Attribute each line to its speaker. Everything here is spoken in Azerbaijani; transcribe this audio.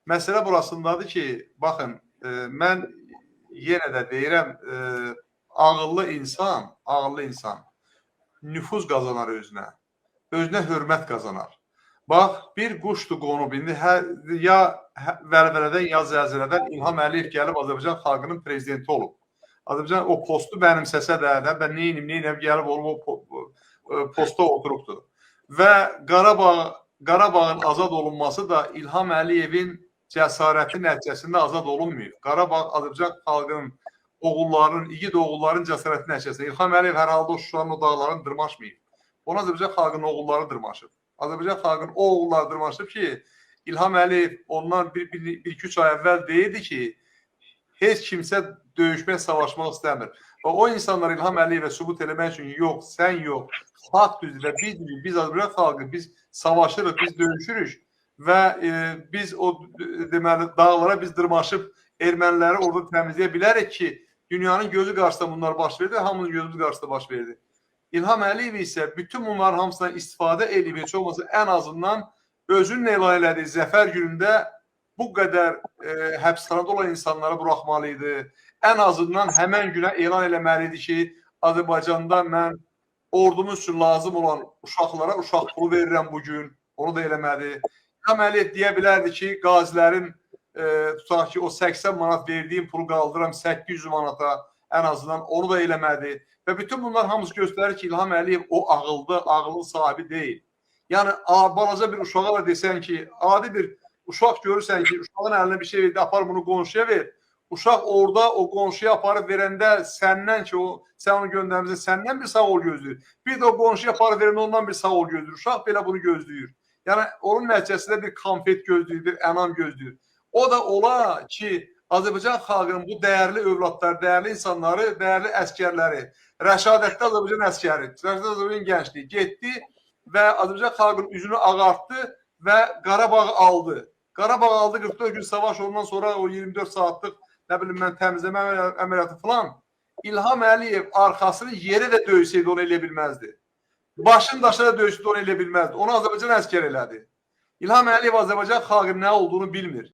Speaker 1: Məsələ burasındadır ki, baxın, mən yenə də deyirəm, ağıllı insan nüfuz qazanar özünə, özünə hörmət qazanar. Bax, bir quşdur qonub, indi ya vəlvələdən, ya zəlzələdən İlham Əliyev gəlib Azərbaycan xalqının prezidenti olub. Azərbaycan o postu mənimsəsə də, mən neyniyəm, gəlib olub o posta oturubdur. Və Qarabağın azad olunması da İlham Əliyevin cəsarəti nəticəsində azad olunmuyor. Qarabağ Azərbaycan xalqının oğullarının, igid oğulların cəsarəti nəticəsində. İlham Əliyev hər halda o Şuşanın o dağlarını dırmaşmayıb. Onu Azərbaycan xalqının oğulları dırmaşıb. Azərbaycan xalqının o oğulları dırmaşıb ki, İlham Əliyev ondan 1-2-3 ay əvvəl deyirdi ki, heç kimsə döyüşmək, savaşmaq istəmir. Və o insanlar İlham Əliyevə sübut eləmək üçün yox, sən yox, xalq düzdür və biz Azərbaycan xalqı, biz savaşırıq, biz döyüşürük və biz o deməli dağlara biz dırmaşıb erməniləri orada təmizləyə bilərik ki, dünyanın gözü qarşısında bunlar baş verdi, hamının gözü qarşısında baş verdi. İlham Əliyev isə bütün bunların hamısından istifadə edib, heç olmasa ən azından özünün elan elədiyi zəfər günündə bu qədər həbsxanada olan insanları buraxmalıydı. Ən azından həmən günə elan eləməliydi ki, Azərbaycanda mən ordumuz üçün lazım olan uşaqlara uşaq pulu verirəm bugün. Onu da eləmədi. İlham Əliyev deyə bilərdi ki, qazilərin tutaq ki, o 80 manat verdiyim pulu qaldıram 800 manata, ən azından onu da eləmədi. Və bütün bunlar hamısı göstərir ki, İlham Əliyev o ağılın sahibi deyil. Yəni, balaca bir uşağa da desən ki, adi bir uşaq görürsən ki, uşağın əlinə bir şey verdi, apar bunu qonşuya ver. Uşaq orada o qonşuya aparıb verəndə səndən ki, sən onu göndərmişsən, səndən bir sağ ol gözləyir. Bir də o qonşuya aparıb verəndə ondan bir sağ ol gözləyir. Uşaq belə bunu gözləyir. Yəni, onun nəticəsində bir konfet gözləyir, bir ənam gözləyir. O da ola ki, Azərbaycan xalqının bu dəyərli övladları, dəyərli insanları, dəyərli əskərləri, rəşadətli Azərbaycan əskəri, rəşadətli Azərbaycan gəncliyi getdi və Azərbaycan xalqının üzünü ağartdı və Qarabağı aldı. Qarabağı aldı, 44 gün savaş ondan sonra o 24 saatlıq, nə bilim mən, təmizləmə əməliyyatı falan. İlham Əliyev arxasını yerə də döysəydi onu elə bilməzdi. Başın daşa da döysəydi onu elə bilməzdi. Onu Azərbaycan əskər elədi. İlham Əliyev Azərbaycan xalqının nə olduğunu bilmir.